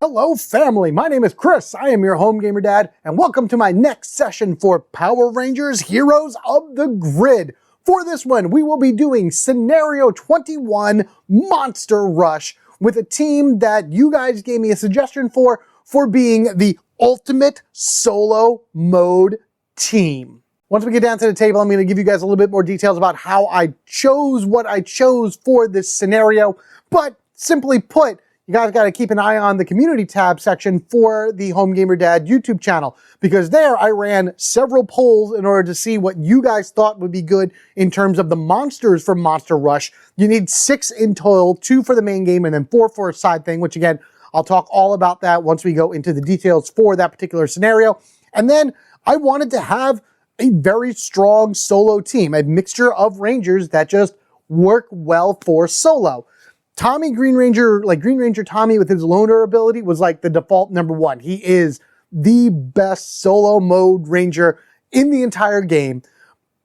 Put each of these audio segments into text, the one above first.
Hello family, my name is Chris, I am your home gamer dad, and welcome to my next session for Power Rangers Heroes of the Grid. For this one, we will be doing Scenario 21 Monster Rush with a team that you guys gave me a suggestion for being the ultimate solo mode team. Once we get down to the table, I'm going to give you guys a little bit more details about how I chose what I chose for this scenario, but simply put, you guys got to keep an eye on the community tab section for the Home Gamer Dad YouTube channel, because there I ran several polls in order to see what you guys thought would be good in terms of the monsters for Monster Rush. You need 6 in total, 2 for the main game and then 4 for a side thing, which again, I'll talk all about that once we go into the details for that particular scenario. And then I wanted to have a very strong solo team, a mixture of Rangers that just work well for solo. Tommy Green Ranger, like Green Ranger Tommy with his loner ability was like the default #1. He is the best solo mode Ranger in the entire game.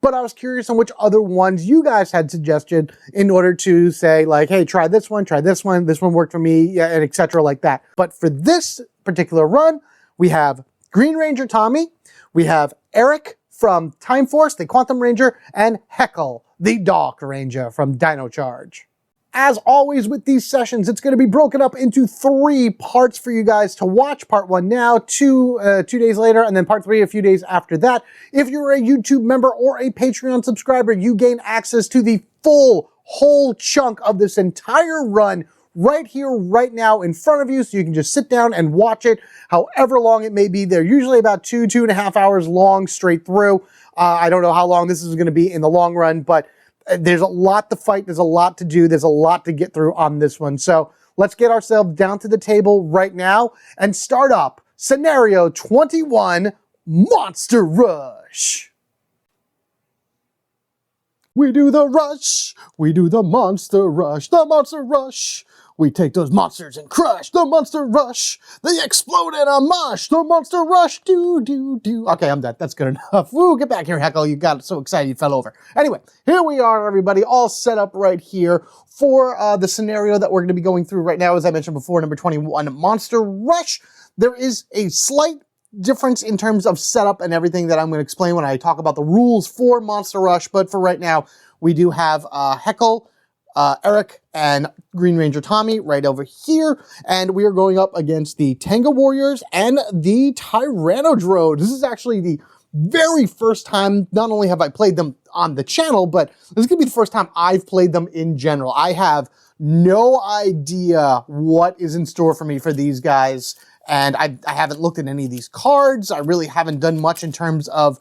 But I was curious on which other ones you guys had suggested in order to say like, hey, try this one this one worked for me, yeah, and etc. like that. But for this particular run, we have Green Ranger Tommy, we have Eric from Time Force, the Quantum Ranger, and Heckle, the Dark Ranger from Dino Charge. As always with these sessions, it's going to be broken up into 3 parts for you guys to watch. Part 1 now, 2 days later, and then part 3 a few days after that. If you're a YouTube member or a Patreon subscriber, you gain access to the whole chunk of this entire run right here, right now in front of you, so you can just sit down and watch it however long it may be. They're usually about 2.5 hours long straight through. I don't know how long this is going to be in the long run, but there's a lot to fight, there's a lot to do, there's a lot to get through on this one. So let's get ourselves down to the table right now and start up Scenario 21 Monster Rush. We do the rush, we do the monster rush, the monster rush. We take those monsters and crush the monster rush. They explode in a mosh, the monster rush, do. Okay, I'm done. That's good enough. Woo, get back here, Heckle. You got so excited you fell over. Anyway, here we are, everybody, all set up right here for the scenario that we're going to be going through right now. As I mentioned before, number 21, Monster Rush. There is a slight difference in terms of setup and everything that I'm going to explain when I talk about the rules for Monster Rush, but for right now, we do have Heckle, Eric, and Green Ranger Tommy right over here, and we are going up against the Tenga Warriors and the Tyrannodrome. This is actually the very first time, not only have I played them on the channel, but this is going to be the first time I've played them in general. I have no idea what is in store for me for these guys, and I haven't looked at any of these cards. I really haven't done much in terms of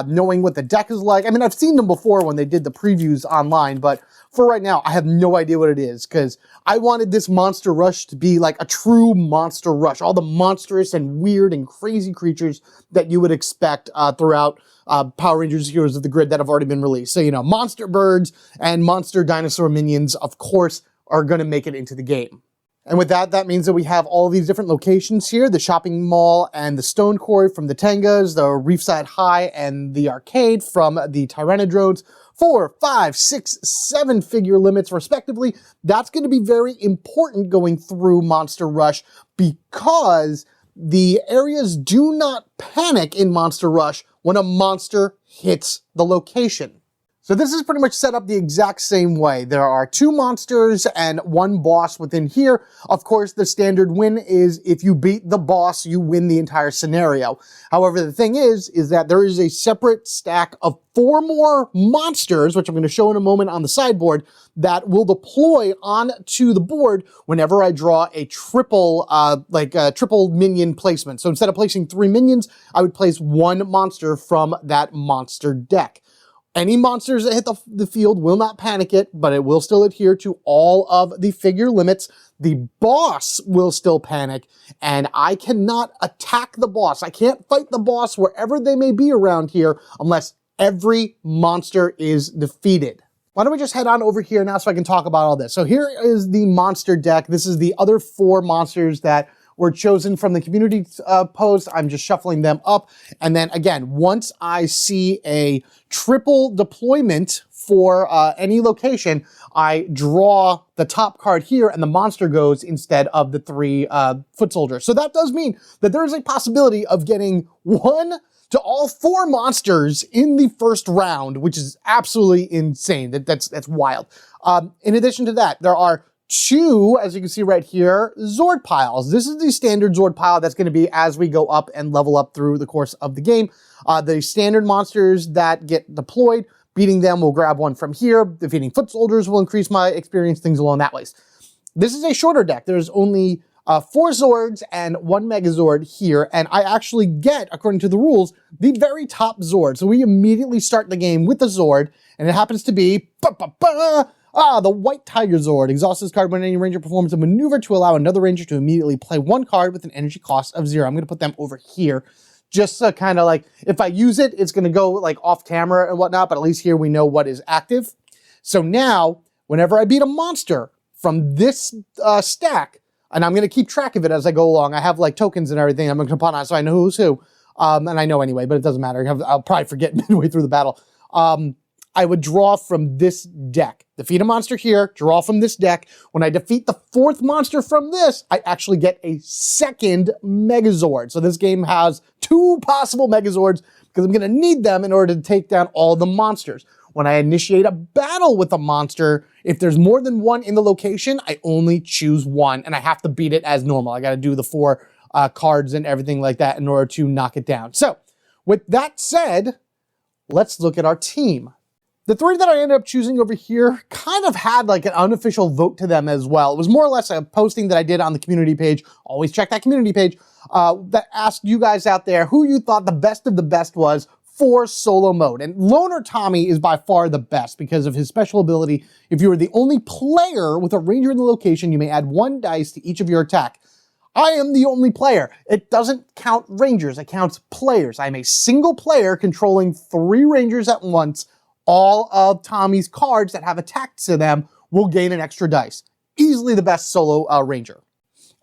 knowing what the deck is like. I mean, I've seen them before when they did the previews online, but for right now, I have no idea what it is, because I wanted this Monster Rush to be like a true Monster Rush. All the monstrous and weird and crazy creatures that you would expect throughout Power Rangers Heroes of the Grid that have already been released. So, you know, monster birds and monster dinosaur minions, of course, are going to make it into the game. And with that, that means that we have all these different locations here, the shopping mall and the stone quarry from the Tengas, the Reefside High and the arcade from the Tyrannodromes, 4, 5, 6, 7 figure limits respectively. That's going to be very important going through Monster Rush, because the areas do not panic in Monster Rush when a monster hits the location. So this is pretty much set up the exact same way. There are 2 monsters and 1 boss within here. Of course, the standard win is if you beat the boss, you win the entire scenario. However, the thing is that there is a separate stack of 4 more monsters, which I'm going to show in a moment on the sideboard, that will deploy onto the board whenever I draw a triple, triple minion placement. So instead of placing 3 minions, I would place 1 monster from that monster deck. Any monsters that hit the field will not panic it, but it will still adhere to all of the figure limits. The boss will still panic, and I cannot attack the boss. I can't fight the boss wherever they may be around here unless every monster is defeated. Why don't we just head on over here now so I can talk about all this. So here is the monster deck. This is the other 4 monsters that were chosen from the community post. I'm just shuffling them up. And then again, once I see a triple deployment for any location, I draw the top card here and the monster goes instead of the 3 foot soldiers. So that does mean that there is a possibility of getting 1 to all 4 monsters in the first round, which is absolutely insane. That's wild. In addition to that, there are 2, as you can see right here, Zord piles. This is the standard Zord pile that's going to be as we go up and level up through the course of the game. The standard monsters that get deployed, beating them will grab 1 from here. Defeating foot soldiers will increase my experience, things along that ways. This is a shorter deck. There's only 4 Zords and 1 Megazord here, and I actually get, according to the rules, the very top Zord. So we immediately start the game with the Zord, and it happens to be the White Tiger Zord. Exhaust this card when any ranger performs a maneuver to allow another ranger to immediately play 1 card with an energy cost of 0. I'm going to put them over here, just to kind of like, if I use it, it's going to go like off camera and whatnot, but at least here we know what is active. So now, whenever I beat a monster from this stack, and I'm going to keep track of it as I go along. I have like tokens and everything I'm going to put on, so I know who's who. And I know anyway, but it doesn't matter. I'll probably forget midway through the battle. I would draw from this deck. Defeat a monster here, draw from this deck. When I defeat the 4th monster from this, I actually get a 2nd Megazord. So this game has 2 possible Megazords because I'm going to need them in order to take down all the monsters. When I initiate a battle with a monster, if there's more than 1 in the location, I only choose 1, and I have to beat it as normal. I got to do the 4 cards and everything like that in order to knock it down. So, with that said, let's look at our team. The 3 that I ended up choosing over here kind of had like an unofficial vote to them as well. It was more or less a posting that I did on the community page. Always check that community page. That asked you guys out there who you thought the best of the best was for solo mode. And Loner Tommy is by far the best because of his special ability. If you are the only player with a ranger in the location, you may add 1 dice to each of your attack. I am the only player. It doesn't count rangers, it counts players. I'm a single player controlling 3 rangers at once. All of Tommy's cards that have attacks to them will gain an extra dice. Easily the best solo ranger.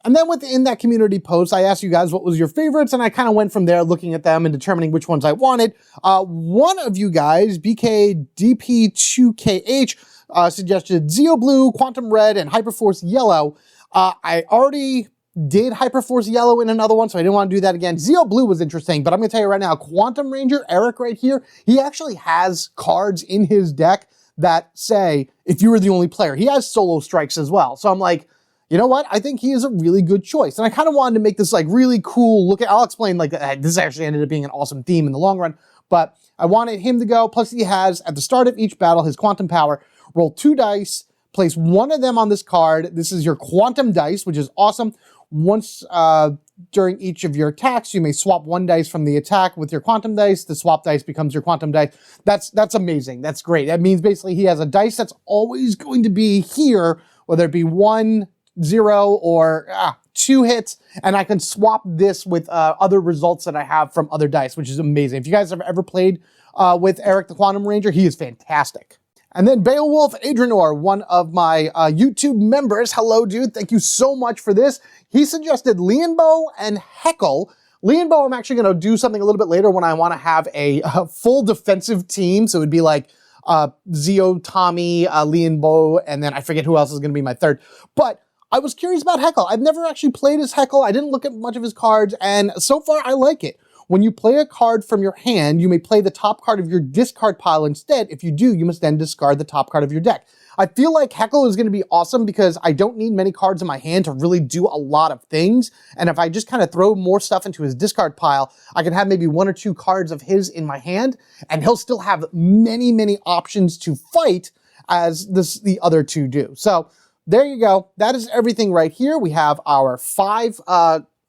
And then within that community post, I asked you guys what was your favorites, and I kind of went from there looking at them and determining which ones I wanted. One of you guys, BKDP2KH, suggested Zeo Blue, Quantum Red, and Hyperforce Yellow. I already did Hyperforce Yellow in another one, so I didn't want to do that again. Zeo Blue was interesting, but I'm going to tell you right now, Quantum Ranger, Eric right here, he actually has cards in his deck that say, if you were the only player, he has solo strikes as well. So I'm like, you know what? I think he is a really good choice. And I kind of wanted to make this like really cool look at, I'll explain like this actually ended up being an awesome theme in the long run, but I wanted him to go. Plus he has at the start of each battle, his quantum power, roll 2 dice, place 1 of them on this card. This is your quantum dice, which is awesome. Once during each of your attacks, you may swap 1 dice from the attack with your quantum dice. The swap dice becomes your quantum dice. That's amazing. That's great. That means basically he has a dice that's always going to be here, whether it be 1, 0, or 2 hits, and I can swap this with other results that I have from other dice, which is amazing. If you guys have ever played with Eric the Quantum Ranger, he is fantastic. And then Beowulf Adrenor, one of my YouTube members, hello dude, thank you so much for this. He suggested Lianbo and Heckle. Lianbo, I'm actually going to do something a little bit later when I want to have a full defensive team, so it would be like Zeo, Tommy, Lianbo, and then I forget who else is going to be my third. But I was curious about Heckle. I've never actually played as Heckle. I didn't look at much of his cards, and so far I like it. When you play a card from your hand, you may play the top card of your discard pile instead. If you do, you must then discard the top card of your deck. I feel like Heckle is going to be awesome because I don't need many cards in my hand to really do a lot of things. And if I just kind of throw more stuff into his discard pile, I can have maybe 1 or 2 cards of his in my hand, and he'll still have many, many options to fight as the other 2 do. So there you go. That is everything right here. We have our 5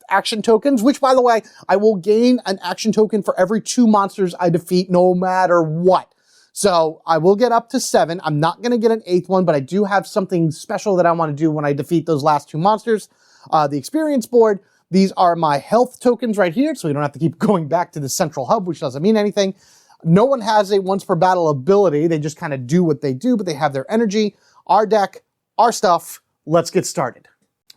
action tokens, which by the way, I will gain an action token for every 2 monsters I defeat no matter what. So I will get up to 7. I'm not going to get an 8th one, but I do have something special that I want to do when I defeat those last 2 monsters. The experience board, these are my health tokens right here, so we don't have to keep going back to the central hub, which doesn't mean anything. No one has a once per battle ability. They just kind of do what they do, but they have their energy, our deck, our stuff. Let's get started.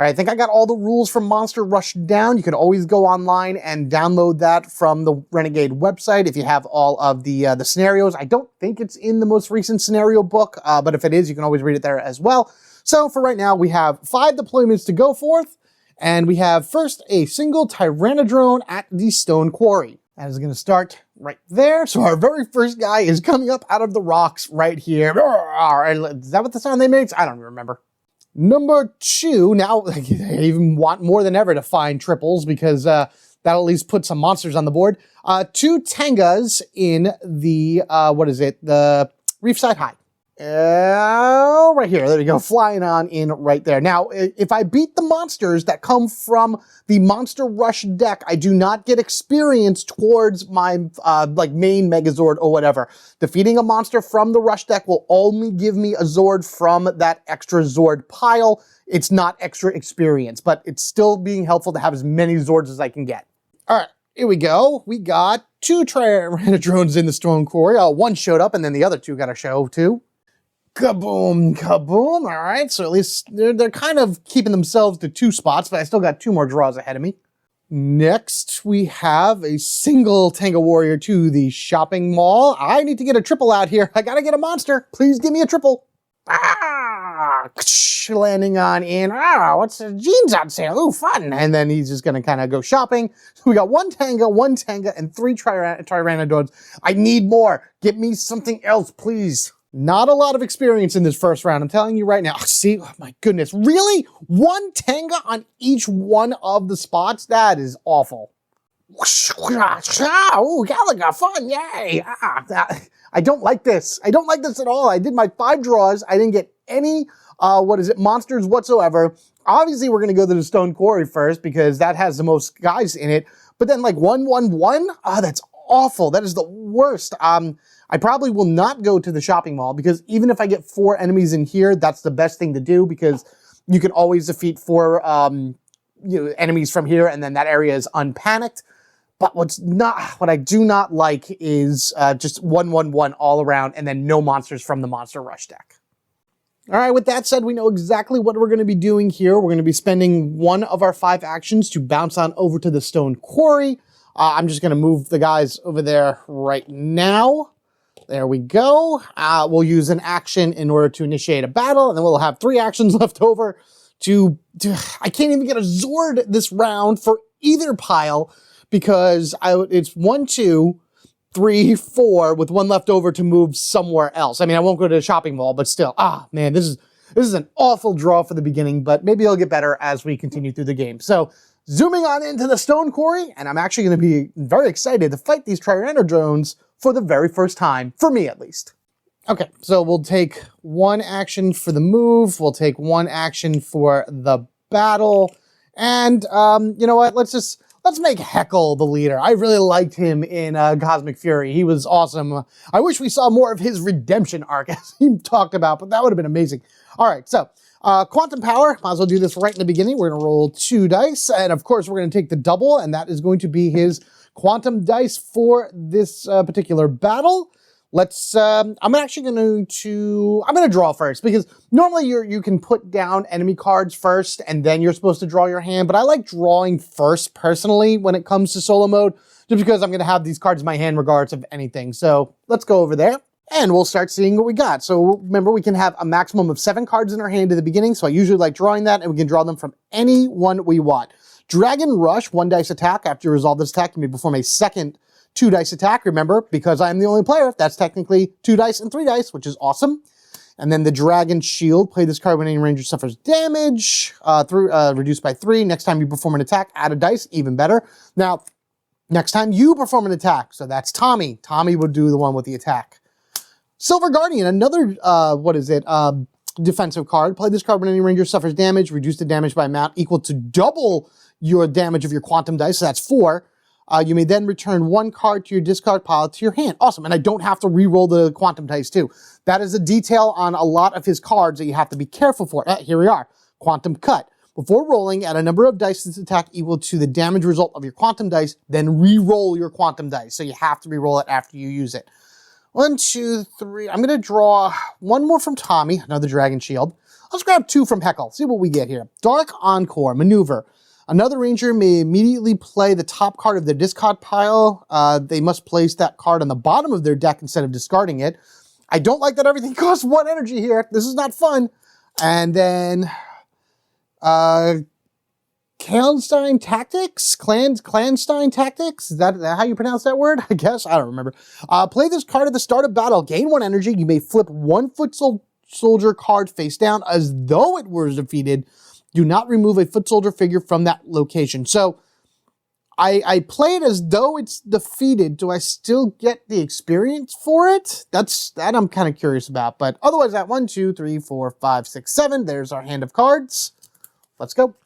All right, I think I got all the rules from Monster Rush down. You can always go online and download that from the Renegade website if you have all of the scenarios. I don't think it's in the most recent scenario book, but if it is, you can always read it there as well. So for right now, we have 5 deployments to go forth, and we have first a single Tyrannodrome at the Stone Quarry. That is going to start right there. So our very first guy is coming up out of the rocks right here. Is that what the sound they make? I don't remember. Number 2, now I even want more than ever to find triples because that'll at least put some monsters on the board. 2 Tangas in the, the Reefside High. Right here, there we go, flying on in right there. Now, if I beat the monsters that come from the Monster Rush deck, I do not get experience towards my main Megazord or whatever. Defeating a monster from the Rush deck will only give me a Zord from that extra Zord pile. It's not extra experience, but it's still being helpful to have as many Zords as I can get. All right, here we go. We got 2 Tyrannodromes in the Stone Quarry. 1 showed up, and then the other 2 got a show too. Kaboom, kaboom. All right, so at least they're kind of keeping themselves to 2 spots, but I still got 2 more draws ahead of me. Next, we have a single Tanga Warrior to the shopping mall. I need to get a triple out here. I gotta get a monster. Please give me a triple. Landing on in. What's the jeans on sale? Ooh, fun. And then he's just gonna kind of go shopping. So we got 1 Tanga, and 3 Tyrannodromes. I need more. Get me something else, please. Not a lot of experience in this first round, I'm telling you right now. See, oh my goodness, really? 1 Tanga on each one of the spots? That is awful. Ooh, Galaga, fun, yay! I don't like this. I don't like this at all. I did my 5 draws. I didn't get any, monsters whatsoever. Obviously, we're going to go to the Stone Quarry first because that has the most guys in it. But then like 1-1-1? That's awful. That is the worst. I probably will not go to the shopping mall because even if I get 4 enemies in here, that's the best thing to do because you can always defeat 4 enemies from here and then that area is unpanicked. But what I do not like is just 1-1-1 all around and then no monsters from the Monster Rush deck. All right, with that said, we know exactly what we're going to be doing here. We're going to be spending 1 of our 5 actions to bounce on over to the Stone Quarry. I'm just going to move the guys over there right now. There we go. We'll use an action in order to initiate a battle, and then we'll have 3 actions left over I can't even get a Zord this round for either pile because it's 1, 2, 3, 4 with 1 left over to move somewhere else. I mean, I won't go to the shopping mall, but still, man, this is an awful draw for the beginning, but maybe it'll get better as we continue through the game. So, zooming on into the Stone Quarry, and I'm actually going to be very excited to fight these Tyrannodromes for the very first time, for me at least. Okay, so we'll take 1 action for the move, we'll take 1 action for the battle, and you know what, let's make Heckle the leader. I really liked him in Cosmic Fury. He was awesome. I wish we saw more of his redemption arc as he talked about, but that would have been amazing. All right, so Quantum Power, might as well do this right in the beginning. We're going to roll 2 dice, and of course we're going to take the double, and that is going to be his Quantum dice for this particular battle. I'm going to draw first, because normally you can put down enemy cards first, and then you're supposed to draw your hand, but I like drawing first, personally, when it comes to solo mode, just because I'm going to have these cards in my hand regardless of anything. So let's go over there. And we'll start seeing what we got. So remember, we can have a maximum of 7 cards in our hand at the beginning. So I usually like drawing that, and we can draw them from any one we want. Dragon Rush, 1 dice attack. After you resolve this attack, you may perform a second 2 dice attack. Remember, because I'm the only player, that's technically 2 dice and 3 dice, which is awesome. And then the Dragon Shield. Play this card when any ranger suffers damage, reduced by 3. Next time you perform an attack, add a dice, even better. Now, next time you perform an attack, so that's Tommy. Tommy would do the one with the attack. Silver Guardian, another, defensive card. Play this card when any ranger suffers damage. Reduce the damage by amount equal to double your damage of your quantum dice. So that's 4. You may then return 1 card to your discard pile to your hand. Awesome. And I don't have to re-roll the quantum dice too. That is a detail on a lot of his cards that you have to be careful for. Here we are. Quantum Cut. Before rolling, add a number of dice to this attack equal to the damage result of your quantum dice, then re-roll your quantum dice. So you have to re-roll it after you use it. 1, 2, 3. I'm going to draw 1 more from Tommy, another Dragon Shield. Let's grab 2 from Heckle, see what we get here. Dark Encore, Maneuver. Another ranger may immediately play the top card of their discard pile. They must place that card on the bottom of their deck instead of discarding it. I don't like that everything costs 1 energy here. This is not fun. And then Clandestine Tactics? Clandestine Tactics? Is that how you pronounce that word? I guess. I don't remember. Play this card at the start of battle. Gain 1 energy. You may flip 1 foot soldier card face down as though it was defeated. Do not remove a foot soldier figure from that location. So I play it as though it's defeated. Do I still get the experience for it? That I'm kind of curious about. But otherwise, that 1, 2, 3, 4, 5, 6, 7. There's our hand of cards. Let's go.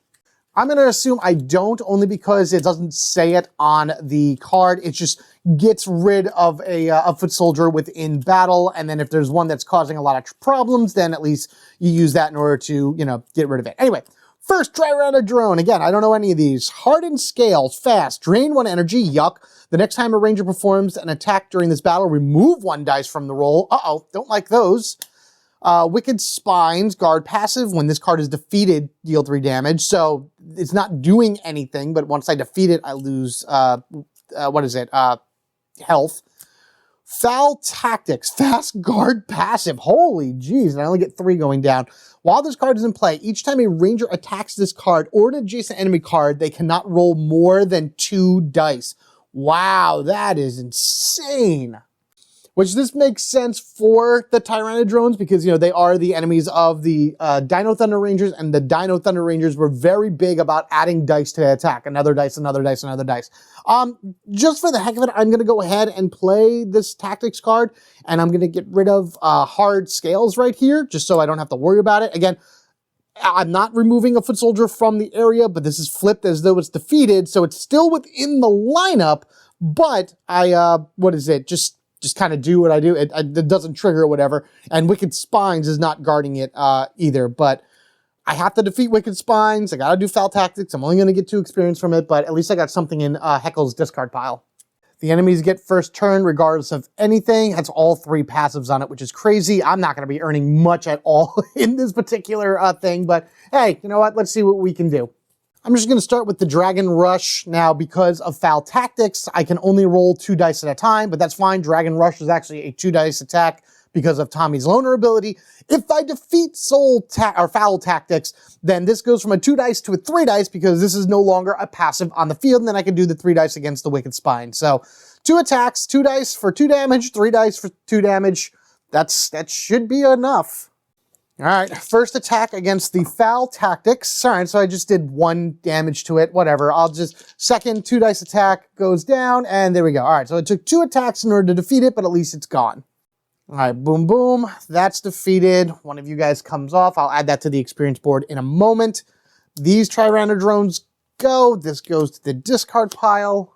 I'm going to assume I don't, only because it doesn't say it on the card. It just gets rid of a foot soldier within battle. And then if there's one that's causing a lot of problems, then at least you use that in order to, get rid of it. Anyway, first, try around a drone. Again, I don't know any of these. Hardened Scales, fast. Drain 1 energy, yuck. The next time a ranger performs an attack during this battle, remove 1 dice from the roll. Uh-oh, don't like those. Wicked Spines, guard passive. When this card is defeated, deal 3 damage. So it's not doing anything, but once I defeat it, I lose, health. Foul Tactics, fast guard passive. Holy jeez, and I only get 3 going down. While this card is in play, each time a ranger attacks this card or an adjacent enemy card, they cannot roll more than 2 dice. Wow, that is insane. Which this makes sense for the Tyrannodrones because, they are the enemies of the Dino Thunder Rangers, and the Dino Thunder Rangers were very big about adding dice to the attack. Another dice, another dice, another dice. Just for the heck of it, I'm going to go ahead and play this Tactics card, and I'm going to get rid of Hard Scales right here, just so I don't have to worry about it. Again, I'm not removing a foot soldier from the area, but this is flipped as though it's defeated, so it's still within the lineup, but just kind of do what I do. It doesn't trigger or whatever. And Wicked Spines is not guarding it either. But I have to defeat Wicked Spines. I got to do Foul Tactics. I'm only going to get 2 experience from it. But at least I got something in Heckle's discard pile. The enemies get first turn regardless of anything. That's all 3 passives on it, which is crazy. I'm not going to be earning much at all in this particular thing. But hey, you know what? Let's see what we can do. I'm just going to start with the Dragon Rush. Now, because of Foul Tactics, I can only roll 2 dice at a time, but that's fine. Dragon Rush is actually a 2 dice attack because of Tommy's Loner ability. If I defeat Foul Tactics, then this goes from a 2 dice to a 3 dice because this is no longer a passive on the field, and then I can do the 3 dice against the Wicked Spine. So 2 attacks, 2 dice for 2 damage, 3 dice for 2 damage. That should be enough. All right, first attack against the Foul Tactics. All right, so I just did 1 damage to it, whatever. I'll just, second 2 dice attack goes down, and there we go. All right, so it took 2 attacks in order to defeat it, but at least it's gone. All right, boom, boom. That's defeated. One of you guys comes off. I'll add that to the experience board in a moment. These Tyrannodrones go. This goes to the discard pile.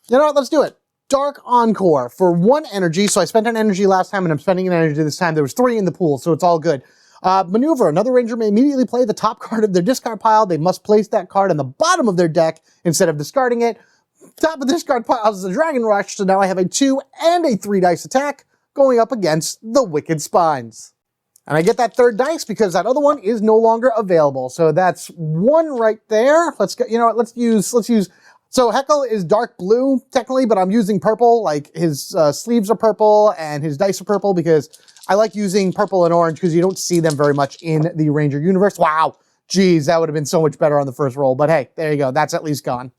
You know what? Let's do it. Dark Encore for 1 energy. So I spent an energy last time, and I'm spending an energy this time. There was 3 in the pool, so it's all good. Maneuver. Another ranger may immediately play the top card of their discard pile. They must place that card on the bottom of their deck instead of discarding it. Top of the discard pile is the Dragon Rush, so now I have a 2 and a 3 dice attack going up against the Wicked Spines. And I get that 3rd dice because that other one is no longer available. So that's 1 right there. Let's go, you know what, let's use, so Heckle is dark blue, technically, but I'm using purple, like his sleeves are purple and his dice are purple because I like using purple and orange because you don't see them very much in the Ranger universe. Wow, geez, that would have been so much better on the first roll, but hey, there you go, that's at least gone.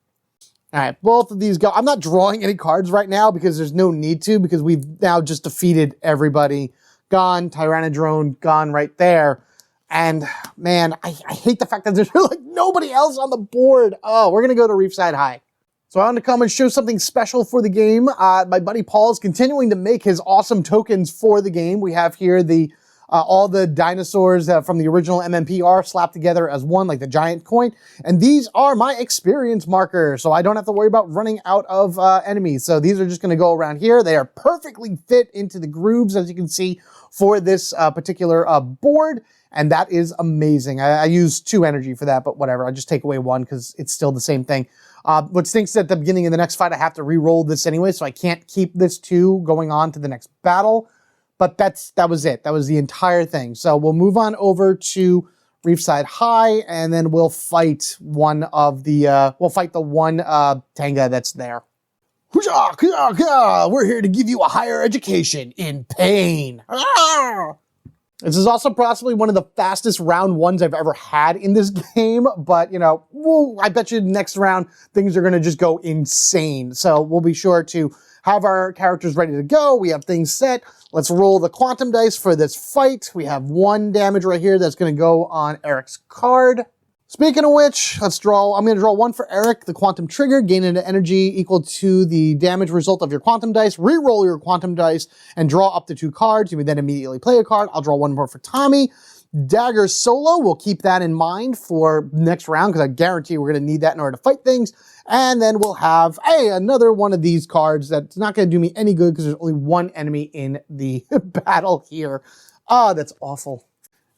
All right, both of these go. I'm not drawing any cards right now because there's no need to because we've now just defeated everybody. Gone, Tyrannodrone, gone right there. And man, I hate the fact that there's like nobody else on the board. Oh, we're gonna go to Reefside High. So I want to come and show something special for the game. My buddy Paul is continuing to make his awesome tokens for the game. We have here the all the dinosaurs from the original MMPR slapped together as one, like the giant coin. And these are my experience markers, so I don't have to worry about running out of enemies. So these are just going to go around here. They are perfectly fit into the grooves, as you can see, for this particular board. And that is amazing. I use 2 energy for that, but whatever. I'll just take away 1 because it's still the same thing. What stinks at the beginning of the next fight, I have to re-roll this anyway, so I can't keep this 2 going on to the next battle. but that was it. That was the entire thing. So we'll move on over to Reefside High, and then we'll fight one of the, Tanga that's there. We're here to give you a higher education in pain. This is also possibly one of the fastest round ones I've ever had in this game, but, you know, I bet you next round things are going to just go insane. So we'll be sure to have our characters ready to go. We have things set. Let's roll the quantum dice for this fight. We have 1 damage right here that's going to go on Eric's card. Speaking of which, I'm going to draw 1 for Eric, the quantum trigger, gain an energy equal to the damage result of your quantum dice, re-roll your quantum dice, and draw up to 2 cards. You would then immediately play a card. I'll draw 1 more for Tommy. Dagger solo, we'll keep that in mind for next round, because I guarantee we're going to need that in order to fight things. And then we'll have, another one of these cards that's not going to do me any good, because there's only 1 enemy in the battle here. That's awful.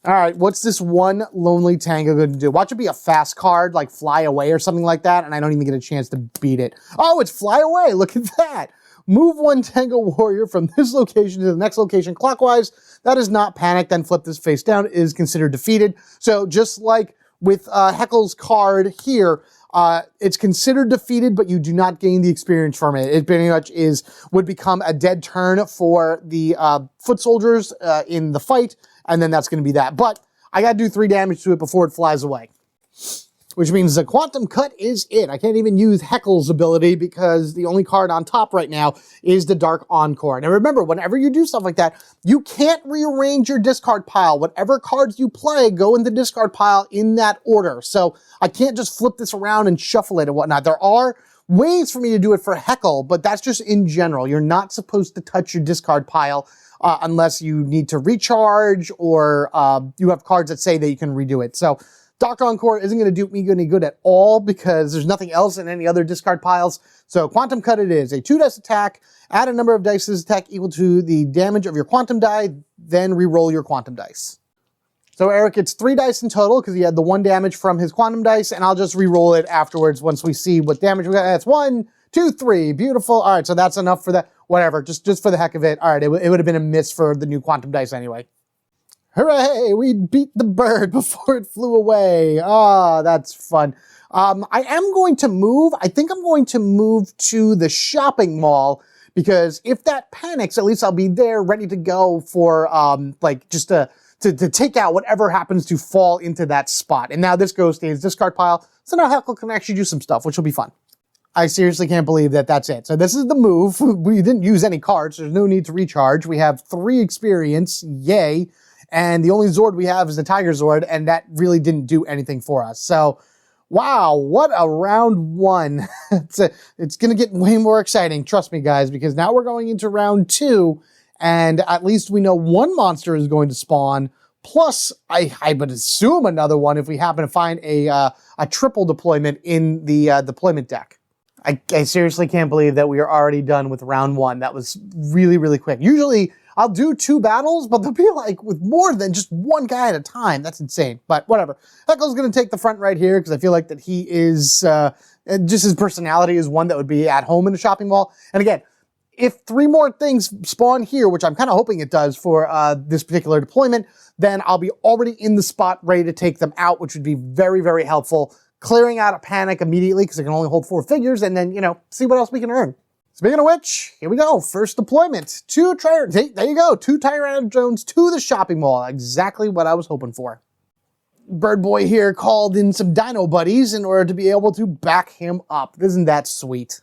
All right, what's this 1 Lonely Tanga going to do? Watch it be a fast card, like Fly Away or something like that, and I don't even get a chance to beat it. Oh, it's Fly Away. Look at that. Move 1 Tanga warrior from this location to the next location clockwise. That is not panic, then flip this face down. It is considered defeated. So just like with Heckle's card here, it's considered defeated, but you do not gain the experience from it. It pretty much would become a dead turn for the foot soldiers in the fight, and then that's going to be that. But I got to do 3 damage to it before it flies away, which means the quantum cut is it. I can't even use Heckle's ability because the only card on top right now is the Dark Encore. Now remember, whenever you do stuff like that, you can't rearrange your discard pile. Whatever cards you play go in the discard pile in that order. So I can't just flip this around and shuffle it and whatnot. There are ways for me to do it for Heckle, but that's just in general. You're not supposed to touch your discard pile unless you need to recharge or you have cards that say that you can redo it. So Dark Encore isn't going to do me any good at all because there's nothing else in any other discard piles. So Quantum Cut it is. A 2 dice attack, add a number of dice to this attack equal to the damage of your quantum die, then re-roll your quantum dice. So Eric gets 3 dice in total because he had the 1 damage from his quantum dice, and I'll just re-roll it afterwards once we see what damage we got. That's 1, 2, 3. Beautiful. All right, so that's enough for that. Whatever, just for the heck of it. All right, it would have been a miss for the new quantum dice anyway. Hooray! We beat the bird before it flew away. Ah, that's fun. I am going to move. I think I'm going to move to the shopping mall because if that panics, at least I'll be there ready to go for like just to take out whatever happens to fall into that spot. And now this goes to his discard pile, so now Heckle can actually do some stuff, which will be fun. I seriously can't believe that that's it. So this is the move. We didn't use any cards. So there's no need to recharge. We have 3 experience. Yay. And the only Zord we have is the Tiger Zord, and that really didn't do anything for us. So, wow, what a round 1. It's going to get way more exciting, trust me, guys, because now we're going into round 2, and at least we know 1 monster is going to spawn, plus I would assume another one if we happen to find a triple deployment in the deployment deck. I seriously can't believe that we are already done with round 1. That was really, really quick. Usually, I'll do 2 battles, but they'll be like with more than just 1 guy at a time. That's insane, but whatever. Heckle's going to take the front right here because I feel like that he is, just his personality is one that would be at home in a shopping mall. And again, if 3 more things spawn here, which I'm kind of hoping it does for this particular deployment, then I'll be already in the spot ready to take them out, which would be very, very helpful. Clearing out a panic immediately because I can only hold 4 figures and then, you know, see what else we can earn. Speaking of which, here we go. First deployment. There you go. 2 Tyrannosaurs to the shopping mall. Exactly what I was hoping for. Bird Boy here called in some dino buddies in order to be able to back him up. Isn't that sweet?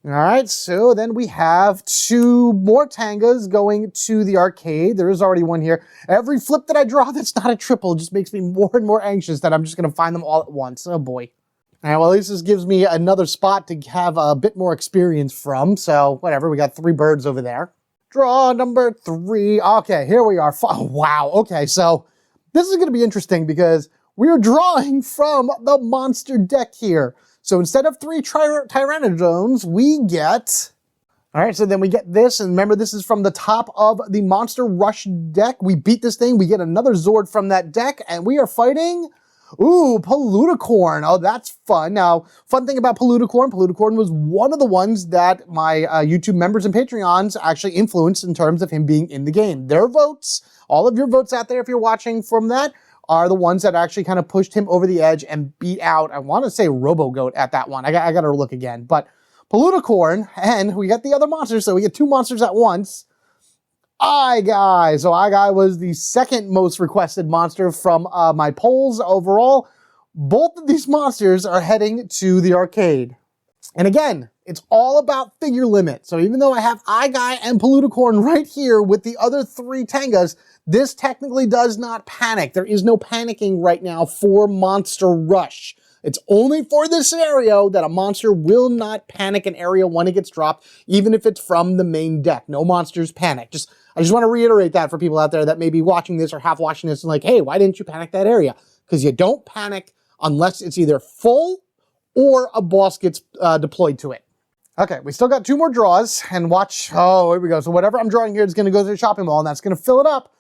All right, so then we have 2 more Tangas going to the arcade. There is already 1 here. Every flip that I draw that's not a triple just makes me more and more anxious that I'm just going to find them all at once. Oh, boy. All right, well, at least this gives me another spot to have a bit more experience from. So, whatever, we got 3 birds over there. Draw number 3. Okay, here we are. Oh, wow. Okay, so this is going to be interesting because we're drawing from the monster deck here. So instead of 3 Tyrannosaurs, we get... All right, so then we get this, and remember, this is from the top of the Monster Rush deck. We beat this thing, we get another Zord from that deck, and we are fighting Ooh, Paluticorn. Oh, that's fun. Now, fun thing about Paluticorn was one of the ones that my YouTube members and Patreons actually influenced in terms of him being in the game. Their votes, all of your votes out there if you're watching from that, are the ones that actually kind of pushed him over the edge and beat out, I want to say RoboGoat at that one. I got to look again. But Paluticorn, and we got the other monsters, so we get two monsters at once. Guy. So Guy was the second most requested monster from my polls overall. Both of these monsters are heading to the arcade. And again, it's all about figure limit. So even though I have Guy and Paluticorn right here with the other three Tangas, this technically does not panic. There is no panicking right now for Monster Rush. It's only for this scenario that a monster will not panic an area when it gets dropped, even if it's from the main deck. No monsters panic. I just want to reiterate that for people out there that may be watching this or half watching this and like, hey, why didn't you panic that area? Because you don't panic unless it's either full or a boss gets deployed to it. Okay, we still got two more draws, and watch. Oh, here we go. So whatever I'm drawing here is going to go to the shopping mall, and that's going to fill it up.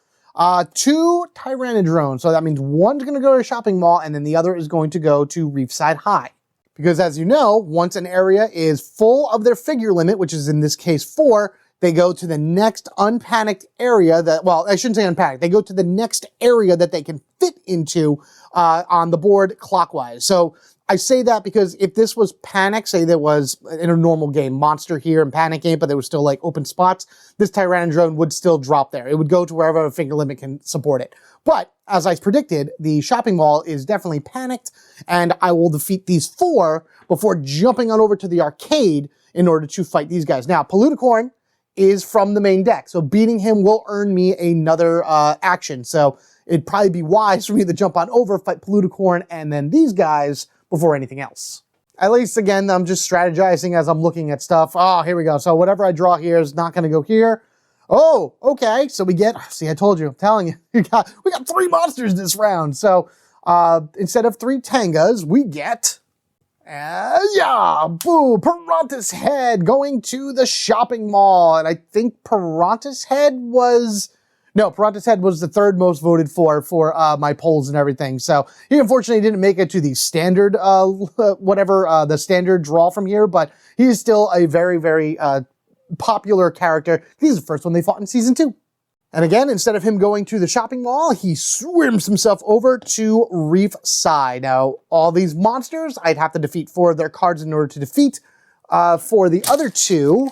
Two Tyrannodrones. So that means one's going to go to a shopping mall, and then the other is going to go to Reefside High. Because as you know, once an area is full of their figure limit, which is in this case 4, they go to the next unpanicked area that, well, I shouldn't say unpanicked. They go to the next area that they can fit into on the board clockwise. So I say that because if this was Panic, say there was in a normal game, Monster here and Panic game, but there was still like open spots, this Tyrannodrone would still drop there. It would go to wherever a finger limit can support it. But as I predicted, the shopping mall is definitely panicked, and I will defeat these 4 before jumping on over to the arcade in order to fight these guys. Now, Paluticorn is from the main deck, so beating him will earn me another action. So it'd probably be wise for me to jump on over, fight Paluticorn, and then these guys before anything else. At least, again, I'm just strategizing as I'm looking at stuff. Oh, here we go. So whatever I draw here is not going to go here. Oh, okay. So we get, see, I told you, I'm telling you, we got 3 monsters this round. So instead of 3 Tangas, we get, Piranha's Head going to the shopping mall. And I think Piranha's Head was the third most voted for my polls and everything. So he unfortunately didn't make it to the standard, the standard draw from here, but he is still a very, very popular character. He's the first one they fought in Season 2. And again, instead of him going to the shopping mall, he swims himself over to Reef Side. Now, all these monsters, I'd have to defeat 4 of their cards in order to defeat. For the other 2,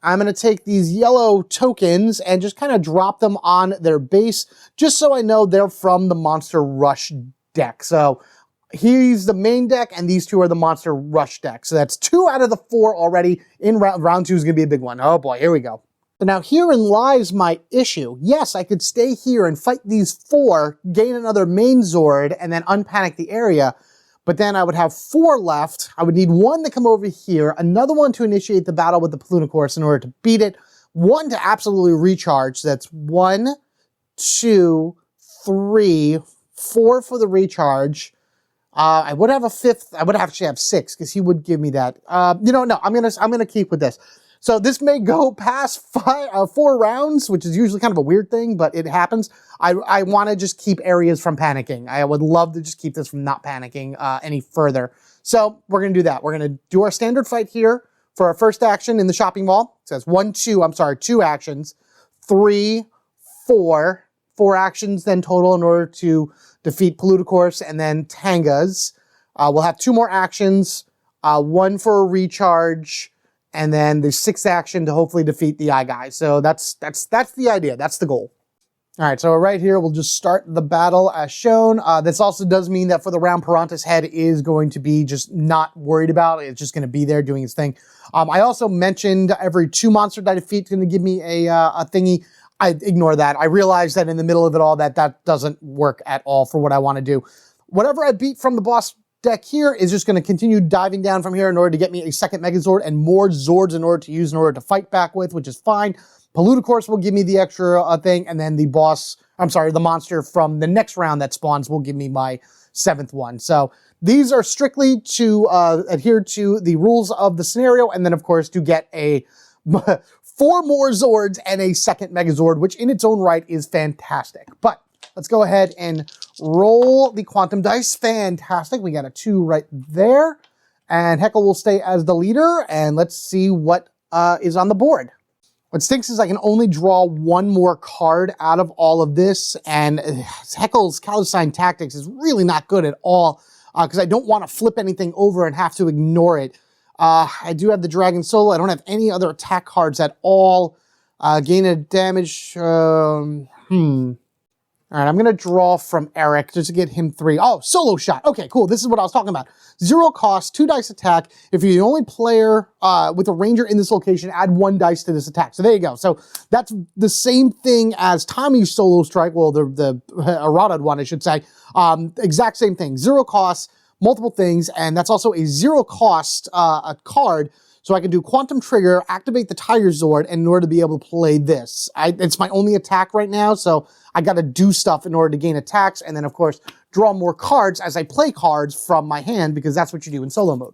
I'm going to take these yellow tokens and just kind of drop them on their base, just so I know they're from the Monster Rush deck. So he's the main deck, and these 2 are the Monster Rush deck. So that's 2 out of the 4 already. In round 2 is going to be a big one. Oh boy, here we go. So now herein lies my issue. Yes, I could stay here and fight these 4, gain another main Zord, and then unpanic the area. But then I would have 4 left. I would need 1 to come over here, another one to initiate the battle with the Paluticorn in order to beat it, 1 to absolutely recharge. So that's 1, 2, 3, 4 for the recharge. I would have a 5th. I would actually have 6 because he would give me that. No, I'm gonna keep with this. So this may go past 4 rounds, which is usually kind of a weird thing, but it happens. I want to just keep areas from panicking. I would love to just keep this from not panicking any further. So we're going to do that. We're going to do our standard fight here for our first action in the shopping mall. It says 2 actions, 3, 4. 4 actions then total in order to defeat Paluticorn and then Tangas. We'll have 2 more actions, 1 for a recharge, and then the 6th action to hopefully defeat the guy. So that's the idea. That's the goal. All right, so right here, we'll just start the battle as shown. This also does mean that for the round, Piranha's Head is going to be just not worried about. It's just going to be there doing its thing. I also mentioned every 2 monster that I defeat is going to give me a thingy. I ignore that. I realize that in the middle of it all, that doesn't work at all for what I want to do. Whatever I beat from the boss deck here is just going to continue diving down from here in order to get me a 2nd Megazord and more Zords in order to use in order to fight back with, which is fine. Paluticorn will give me the extra thing, and then the monster from the next round that spawns will give me my 7th one. So these are strictly to adhere to the rules of the scenario, and then of course to get a 4 more Zords and a 2nd Megazord, which in its own right is fantastic. But let's go ahead and Roll the quantum dice. Fantastic. We got a 2 right there. And Heckle will stay as the leader. And let's see what is on the board. What stinks is I can only draw one more card out of all of this. And Heckle's Callous Tactics is really not good at all. Because I don't want to flip anything over and have to ignore it. I do have the Dragon Solo. I don't have any other attack cards at all. Gain a damage. All right, I'm going to draw from Eric just to get him 3. Oh, solo shot. Okay, cool. This is what I was talking about. 0 cost, 2 dice attack. If you're the only player with a ranger in this location, add 1 dice to this attack. So there you go. So that's the same thing as Tommy's solo strike. Well, the errata one, I should say. Exact same thing. 0 cost, multiple things, and that's also a 0 cost a card. So I can do Quantum Trigger, activate the Tiger Zord in order to be able to play this. It's my only attack right now, so I got to do stuff in order to gain attacks, and then, of course, draw more cards as I play cards from my hand, because that's what you do in solo mode.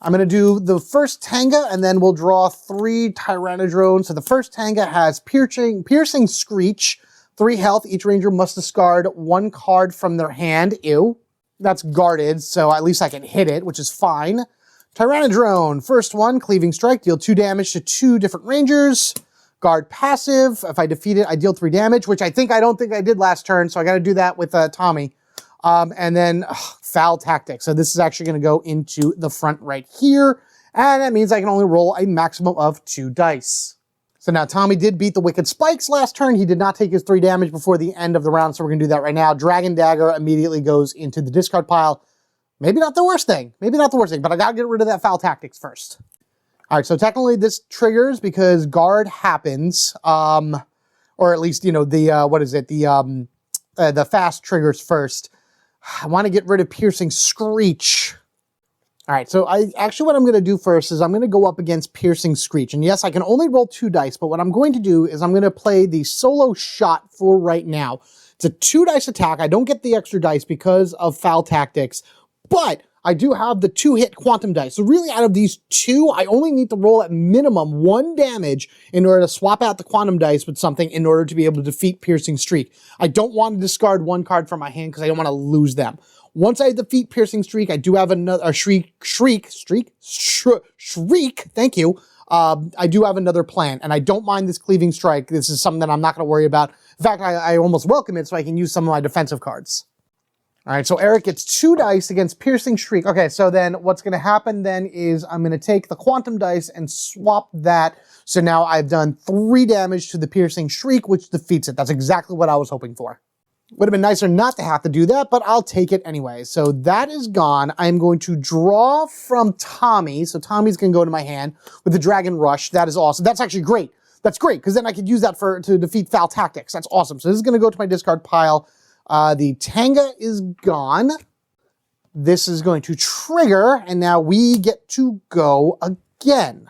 I'm going to do the first Tanga, and then we'll draw 3 Tyrannodrones. So the first Tanga has Piercing Screech, 3 health. Each ranger must discard 1 card from their hand. Ew. That's guarded, so at least I can hit it, which is fine. Tyrannodrone, first one, Cleaving Strike, deal 2 damage to 2 different rangers. Guard passive, if I defeat it, I deal 3 damage, which I don't think I did last turn, so I got to do that with Tommy. And then Foul Tactics. So this is actually going to go into the front right here, and that means I can only roll a maximum of 2 dice. So now Tommy did beat the Wicked Spikes last turn. He did not take his 3 damage before the end of the round, so we're going to do that right now. Dragon Dagger immediately goes into the discard pile. Maybe not the worst thing. Maybe not the worst thing, but I gotta get rid of that Foul Tactics first. All right, so technically this triggers because guard happens, or at least, you know, the fast triggers first. I want to get rid of Piercing Screech. All right, so what I'm going to do first is I'm going to go up against Piercing Screech. And yes, I can only roll 2 dice, but what I'm going to do is I'm going to play the solo shot for right now. It's a 2 dice attack. I don't get the extra dice because of Foul Tactics, but I do have the 2-hit quantum dice. So really out of these 2, I only need to roll at minimum 1 damage in order to swap out the quantum dice with something in order to be able to defeat Piercing Streak. I don't want to discard 1 card from my hand because I don't want to lose them. Once I defeat Piercing Streak, I do have another Shriek, thank you. I do have another plan, and I don't mind this Cleaving Strike. This is something that I'm not going to worry about. In fact, I almost welcome it so I can use some of my defensive cards. All right, so Eric gets 2 dice against Piercing Shriek. Okay, so then what's going to happen then is I'm going to take the Quantum Dice and swap that. So now I've done 3 damage to the Piercing Shriek, which defeats it. That's exactly what I was hoping for. Would have been nicer not to have to do that, but I'll take it anyway. So that is gone. I'm going to draw from Tommy. So Tommy's going to go to my hand with the Dragon Rush. That is awesome. That's actually great. That's great, because then I could use that to defeat Foul Tactics. That's awesome. So this is going to go to my discard pile. The Tanga is gone. This is going to trigger, and now we get to go again.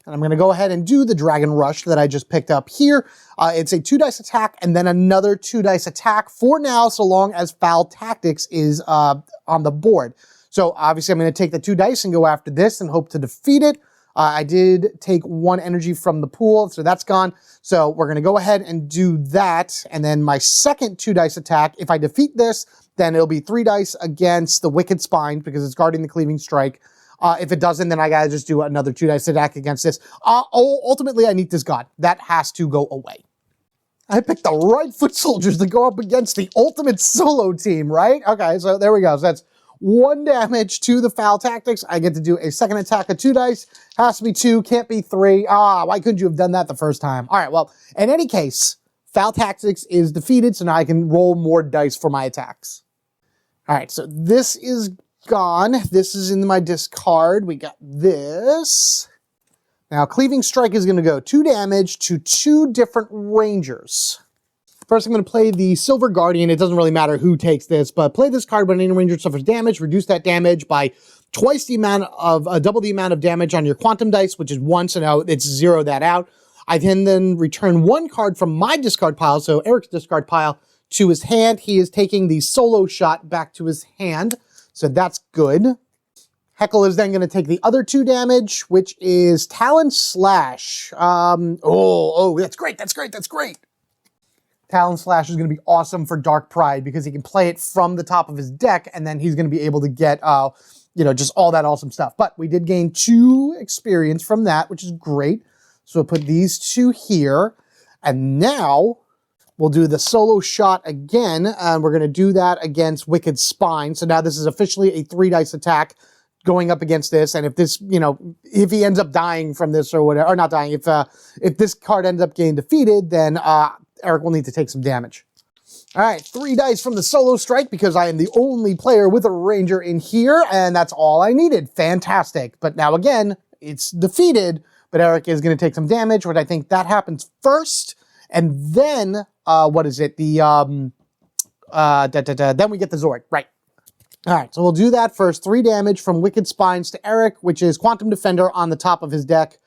And I'm going to go ahead and do the Dragon Rush that I just picked up here. It's a 2 dice attack, and then another 2 dice attack for now, so long as Foul Tactics is on the board. So obviously I'm going to take the 2 dice and go after this and hope to defeat it. I did take 1 energy from the pool, so that's gone. So we're going to go ahead and do that. And then my second 2 dice attack, if I defeat this, then it'll be 3 dice against the Wicked Spine because it's guarding the Cleaving Strike. If it doesn't, then I got to just do another 2 dice attack against this. Ultimately, I need this god. That has to go away. I picked the right foot soldiers to go up against the ultimate solo team, right? Okay, so there we go. So that's 1 damage to the Foul Tactics. I get to do a second attack of 2 dice. Has to be 2, can't be 3. Why couldn't you have done that the first time? All right, well, in any case, Foul Tactics is defeated, so now I can roll more dice for my attacks. All right, so this is gone. This is in my discard. We got this. Now, Cleaving Strike is going to go 2 damage to 2 different rangers. First, I'm going to play the Silver Guardian. It doesn't really matter who takes this, but play this card when any ranger suffers damage. Reduce that damage by double the amount of damage on your quantum dice, which is 1, so now it's 0 that out. I can then return 1 card from my discard pile, so Eric's discard pile, to his hand. He is taking the solo shot back to his hand, so that's good. Heckle is then going to take the other 2 damage, which is Talon Slash. That's great, that's great, that's great. Talon Slash is going to be awesome for Dark Pride because he can play it from the top of his deck, and then he's going to be able to get, you know, just all that awesome stuff. But we did gain 2 experience from that, which is great. So we'll put these 2 here. And now we'll do the solo shot again, and we're going to do that against Wicked Spine. So now this is officially a 3-dice attack going up against this, and if this, you know, if he ends up dying from this or whatever, or not dying, if this card ends up getting defeated, then Eric will need to take some damage. All right, 3 dice from the solo strike because I am the only player with a ranger in here, and that's all I needed. Fantastic. But now again, it's defeated, but Eric is going to take some damage, which I think that happens first, and then what is it? The then we get the Zord, right? All right, so we'll do that first. 3 damage from Wicked Spines to Eric, which is Quantum Defender on the top of his deck.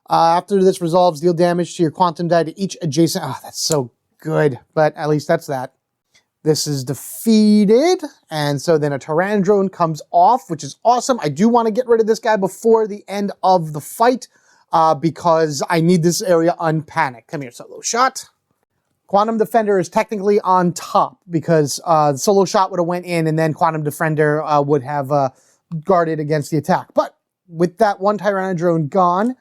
After this resolves, deal damage to your Quantum die to each adjacent... Oh, that's so good, but at least that's that. This is defeated, and so then a Tyrannodrome comes off, which is awesome. I do want to get rid of this guy before the end of the fight because I need this area unpanicked. Come here, solo shot. Quantum Defender is technically on top because solo shot would have went in and then Quantum Defender would have guarded against the attack. But with that one Tyrannodrome gone,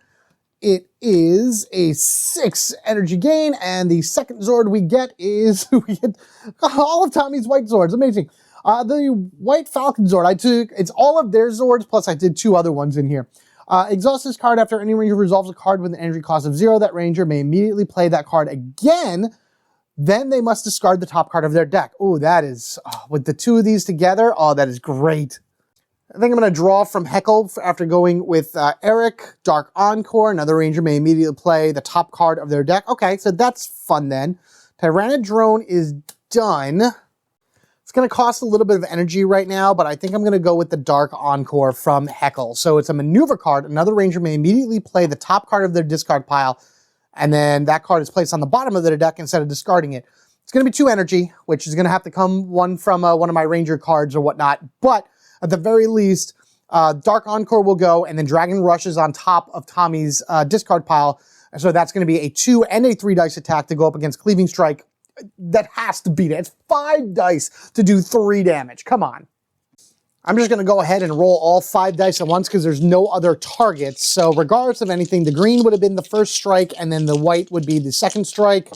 it is a 6 energy gain, and the second Zord we get is we get all of Tommy's white Zords. Amazing. The White Falcon Zord, it's all of their Zords, plus I did 2 other ones in here. Exhaust this card after any ranger resolves a card with an energy cost of 0. That ranger may immediately play that card again. Then they must discard the top card of their deck. Oh, that is, with the 2 of these together, oh, that is great. I think I'm going to draw from Heckle after going with Eric, Dark Encore. Another ranger may immediately play the top card of their deck. Okay, so that's fun then. Tyrannodrome is done. It's going to cost a little bit of energy right now, but I think I'm going to go with the Dark Encore from Heckle. So it's a maneuver card. Another ranger may immediately play the top card of their discard pile, and then that card is placed on the bottom of their deck instead of discarding it. It's going to be 2 energy, which is going to have to come one from one of my ranger cards or whatnot. But at the very least, Dark Encore will go, and then Dragon Rush is on top of Tommy's discard pile. So that's going to be a 2 and a 3 dice attack to go up against Cleaving Strike. That has to beat it. It's 5 dice to do 3 damage. Come on. I'm just going to go ahead and roll all 5 dice at once because there's no other targets. So regardless of anything, the green would have been the first strike, and then the white would be the second strike.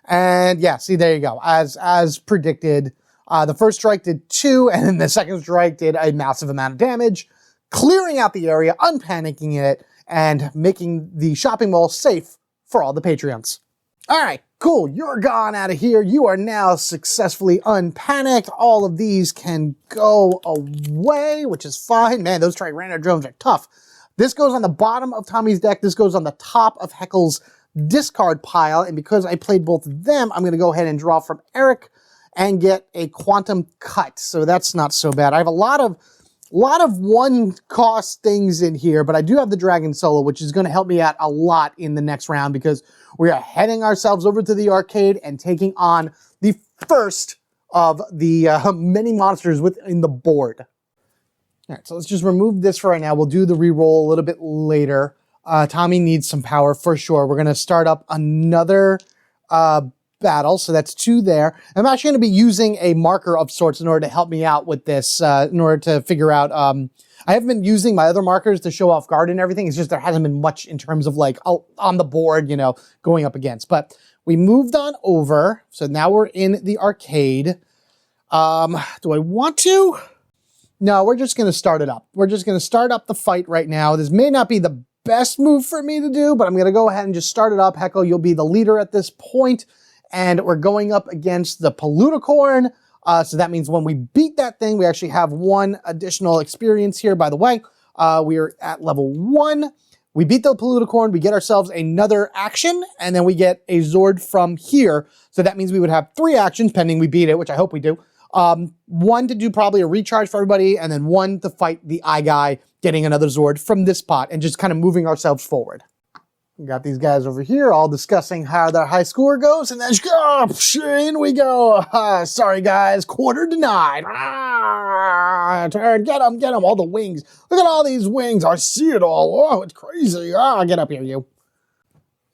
And yeah, see, there you go. As predicted, the first strike did 2, and then the second strike did a massive amount of damage, clearing out the area, unpanicking it, and making the shopping mall safe for all the Patreons. All right, cool. You're gone out of here. You are now successfully unpanicked. All of these can go away, which is fine. Man, those Tyrannodromes are tough. This goes on the bottom of Tommy's deck. This goes on the top of Heckle's discard pile. And because I played both of them, I'm going to go ahead and draw from Eric and get a Quantum Cut. So that's not so bad. I have a lot of 1-cost things in here, but I do have the Dragon Solo, which is going to help me out a lot in the next round because we are heading ourselves over to the arcade and taking on the first of the many monsters within the board. All right, so let's just remove this for right now. We'll do the reroll a little bit later. Tommy needs some power for sure. We're going to start up another battle, so that's 2 there. I'm actually going to be using a marker of sorts in order to help me out with this, in order to figure out, I haven't been using my other markers to show off guard and everything. It's just there hasn't been much in terms of like on the board, you know, going up against. But we moved on over, so now we're in the arcade. Do I want to? No, we're just going to start it up. We're just going to start up the fight right now. This may not be the best move for me to do, but I'm going to go ahead and just start it up. Heckle, you'll be the leader at this point. And we're going up against the Paluticorn. So that means when we beat that thing, we actually have 1 additional experience here, by the way. We are at level 1. We beat the Paluticorn, we get ourselves another action, and then we get a Zord from here. So that means we would have 3 actions, pending we beat it, which I hope we do. 1 to do probably a recharge for everybody, and then 1 to fight the Eye Guy, getting another Zord from this pot, and just kind of moving ourselves forward. We got these guys over here all discussing how their high score goes, and then in we go. Sorry guys, quarter denied. Get them, all the wings. Look at all these wings. I see it all. Oh, it's crazy. Get up here, you.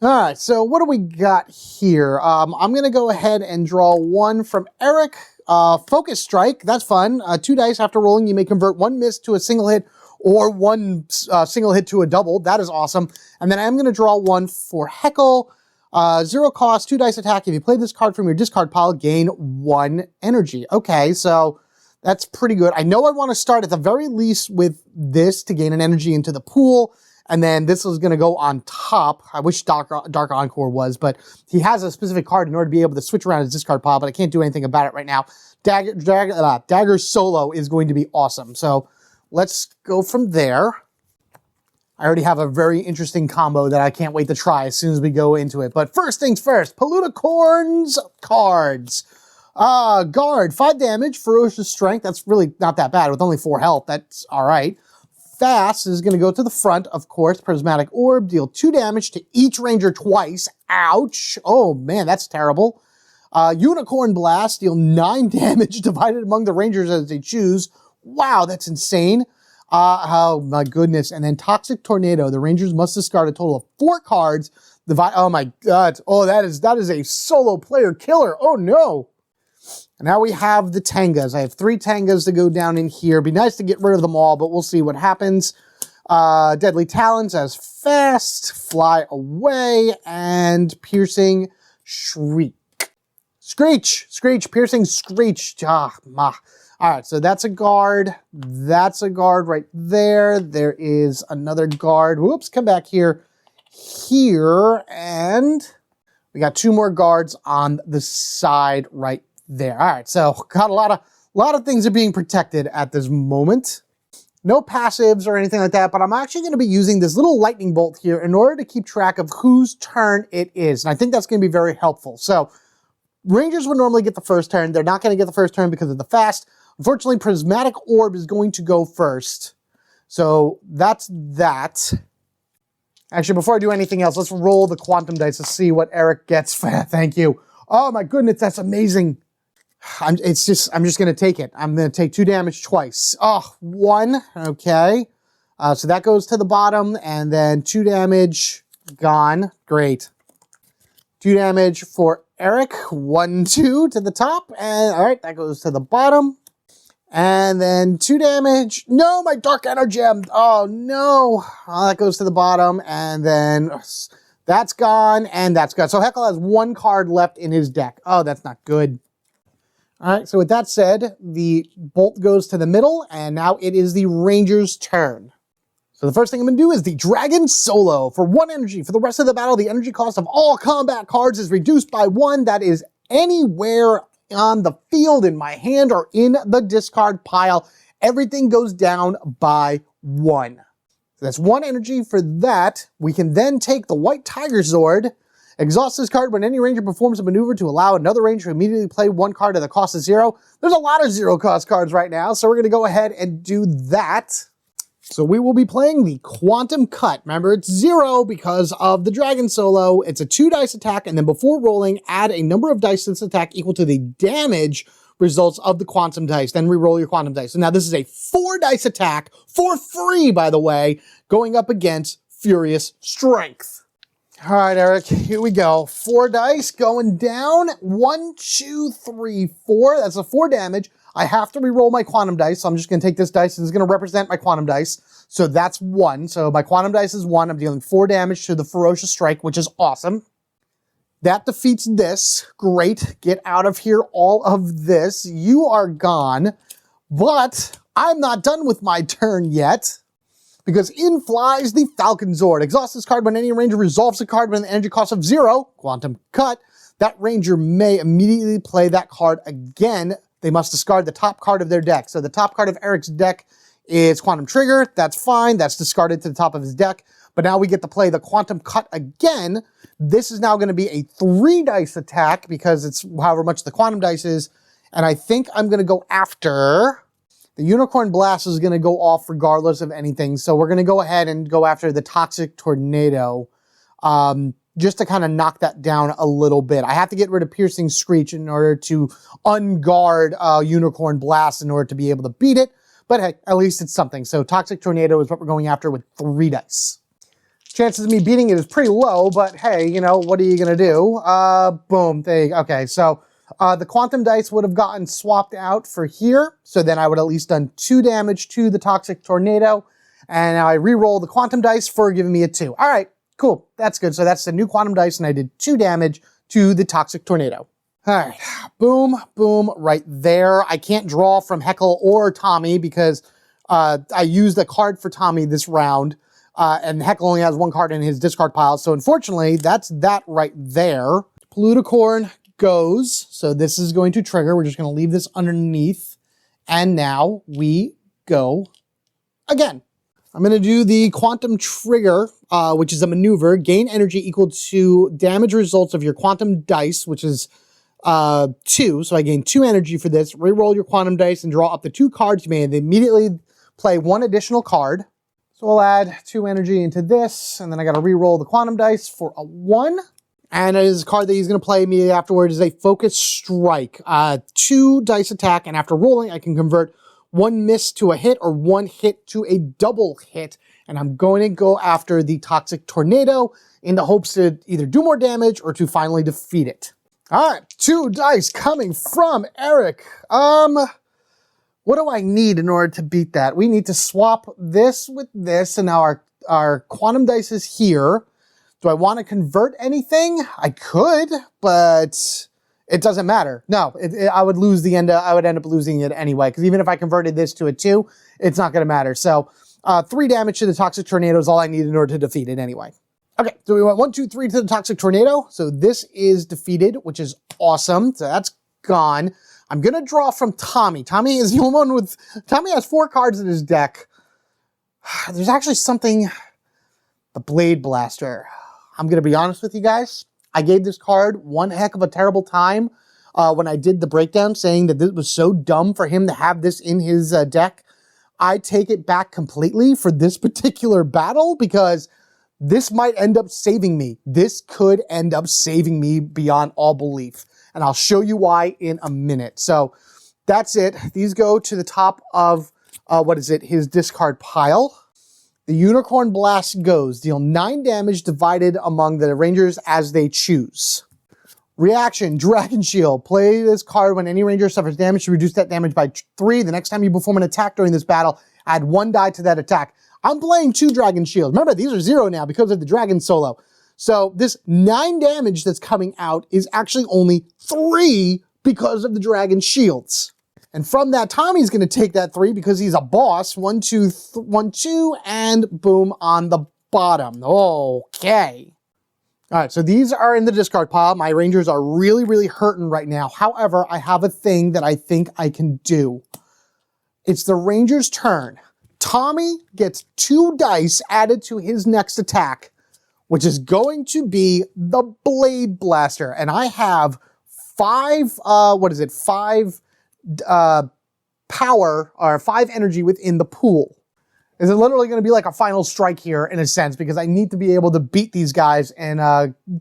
All right, so what do we got here? I'm going to go ahead and draw one from Eric. Focus Strike, that's fun. 2 dice after rolling, you may convert 1 miss to a single hit or 1 single hit to a double. That is awesome. And then I'm going to draw one for Heckle. 0 cost, 2 dice attack. If you play this card from your discard pile, gain 1 energy. Okay, so that's pretty good. I know I want to start at the very least with this to gain an energy into the pool. And then this is going to go on top. I wish Dark Encore was, but he has a specific card in order to be able to switch around his discard pile, but I can't do anything about it right now. Dagger Solo is going to be awesome. So let's go from there. I already have a very interesting combo that I can't wait to try as soon as we go into it. But first things first, Palutacorn's cards. Guard, 5 damage, Ferocious Strength. That's really not that bad with only 4 health. That's all right. Fast is going to go to the front, of course. Prismatic Orb, deal 2 damage to each ranger twice. Ouch. Oh, man, that's terrible. Unicorn Blast, deal 9 damage divided among the rangers as they choose. Wow, that's insane. Oh, my goodness. And then Toxic Tornado. The rangers must discard a total of 4 cards. Oh, my God. Oh, that is a solo player killer. Oh, no. And now we have the Tangas. I have 3 Tangas to go down in here. Be nice to get rid of them all, but we'll see what happens. Deadly Talons as Fast, Fly Away, and Piercing Shriek. Screech, Piercing Screech. All right, so that's a guard. That's a guard right there. There is another guard. Whoops, come back here. And we got 2 more guards on the side right there. All right, so got a lot of things are being protected at this moment. No passives or anything like that, but I'm actually going to be using this little lightning bolt here in order to keep track of whose turn it is. And I think that's going to be very helpful. So Rangers would normally get the first turn. They're not going to get the first turn because of the fast. Unfortunately, Prismatic Orb is going to go first. So that's that. Actually, before I do anything else, let's roll the quantum dice to see what Eric gets. Thank you. Oh my goodness, that's amazing. I'm just going to take it. I'm going to take 2 damage twice. Oh, 1. Okay. So that goes to the bottom, and then 2 damage gone. Great. 2 damage for Eric. 1, 2 to the top, and all right, that goes to the bottom. And then 2 damage. No, my Dark Energy. Oh no. That goes to the bottom, and then that's gone, and that's gone. So Heckle has 1 card left in his deck. Oh, that's not good. All right, so with that said, the bolt goes to the middle, and now it is the Ranger's turn. So the first thing I'm going to do is the Dragon Solo. For 1 energy, for the rest of the battle, the energy cost of all combat cards is reduced by 1. That is anywhere on the field, in my hand, or in the discard pile. Everything goes down by 1. So that's 1 energy for that. We can then take the White Tiger Zord. Exhaust this card when any ranger performs a maneuver to allow another ranger to immediately play 1 card at the cost of 0. There's a lot of 0 cost cards right now, so we're going to go ahead and do that. So we will be playing the Quantum Cut. Remember, it's 0 because of the Dragon Solo. It's a 2 dice attack, and then before rolling, add a number of dice to this attack equal to the damage results of the quantum dice. Then re-roll your quantum dice. So now this is a 4 dice attack, for free, by the way, going up against Furious Strength. All right, Eric, here we go. 4 dice going down. 1, 2, 3, 4. That's a 4 damage. I have to re-roll my quantum dice, so I'm just going to take this dice. This is going to represent my quantum dice. So that's 1. So my quantum dice is 1. I'm dealing 4 damage to the Ferocious Strike, which is awesome. That defeats this. Great. Get out of here, all of this. You are gone. But I'm not done with my turn yet, because in flies the Falcon Zord. Exhaust this card when any ranger resolves a card with an energy cost of 0. Quantum Cut. That ranger may immediately play that card again. They must discard the top card of their deck. So the top card of Eric's deck is Quantum Trigger. That's fine. That's discarded to the top of his deck. But now we get to play the Quantum Cut again. This is now going to be a 3 dice attack because it's however much the quantum dice is. And I think I'm going to go after... The Unicorn Blast is going to go off regardless of anything. So we're going to go ahead and go after the Toxic Tornado. Just to kind of knock that down a little bit. I have to get rid of Piercing Screech in order to unguard Unicorn Blast in order to be able to beat it. But hey, at least it's something. So Toxic Tornado is what we're going after with 3 dice. Chances of me beating it is pretty low, but hey, you know, what are you gonna do? Boom, there you go. Okay, so the quantum dice would have gotten swapped out for here, so then I would at least done 2 damage to the toxic tornado, and now I re-roll the quantum dice for giving me a 2. All right, cool, that's good. So that's the new quantum dice, and I did 2 damage to the toxic tornado. All right, boom, boom, right there. I can't draw from Heckle or Tommy because I used a card for Tommy this round, and Heckle only has 1 card in his discard pile. So unfortunately, that's that right there. Poluticorn goes, so this is going to trigger. We're just going to leave this underneath, and now we go again. I'm going to do the quantum trigger, which is a maneuver. Gain energy equal to damage results of your quantum dice, which is 2, so I gain 2 energy for this. Reroll your quantum dice and draw up the 2 cards you may immediately play 1 additional card. So we'll add 2 energy into this, and then I got to reroll the quantum dice for a 1. And it is a card that he's going to play immediately afterwards is a Focus Strike. 2 dice attack, and after rolling, I can convert 1 miss to a hit or 1 hit to a double hit. And I'm going to go after the Toxic Tornado in the hopes to either do more damage or to finally defeat it. All right, 2 dice coming from Eric. What do I need in order to beat that? We need to swap this with this, and now our quantum dice is here. Do I want to convert anything? I could, but it doesn't matter. No, I would lose the end. I would end up losing it anyway, because even if I converted this to a 2, it's not going to matter. So 3 damage to the Toxic Tornado is all I need in order to defeat it anyway. Okay, so we went 1, 2, 3 to the Toxic Tornado. So this is defeated, which is awesome. So that's gone. I'm going to draw from Tommy. Tommy is the only one with... Tommy has 4 cards in his deck. There's actually something... The Blade Blaster. I'm going to be honest with you guys. I gave this card one heck of a terrible time when I did the breakdown, saying that this was so dumb for him to have this in his deck. I take it back completely for this particular battle because... this might end up saving me. This could end up saving me beyond all belief. And I'll show you why in a minute. So that's it. These go to the top of, his discard pile. The Unicorn Blast goes. Deal 9 damage divided among the Rangers as they choose. Reaction, Dragon Shield. Play this card when any Ranger suffers damage to reduce that damage by 3. The next time you perform an attack during this battle, add 1 die to that attack. I'm playing 2 Dragon Shields. Remember, these are 0 now because of the Dragon Solo. So this 9 damage that's coming out is actually only 3 because of the Dragon Shields. And from that, Tommy's going to take that 3 because he's a boss. 1, 2, 1, 2, and boom on the bottom. Okay. All right, so these are in the discard pile. My Rangers are really, really hurting right now. However, I have a thing that I think I can do. It's the Rangers' turn. Tommy gets 2 dice added to his next attack, which is going to be the Blade Blaster. And I have 5, 5 power, or 5 energy within the pool. Is it literally going to be like a final strike here in a sense, because I need to be able to beat these guys and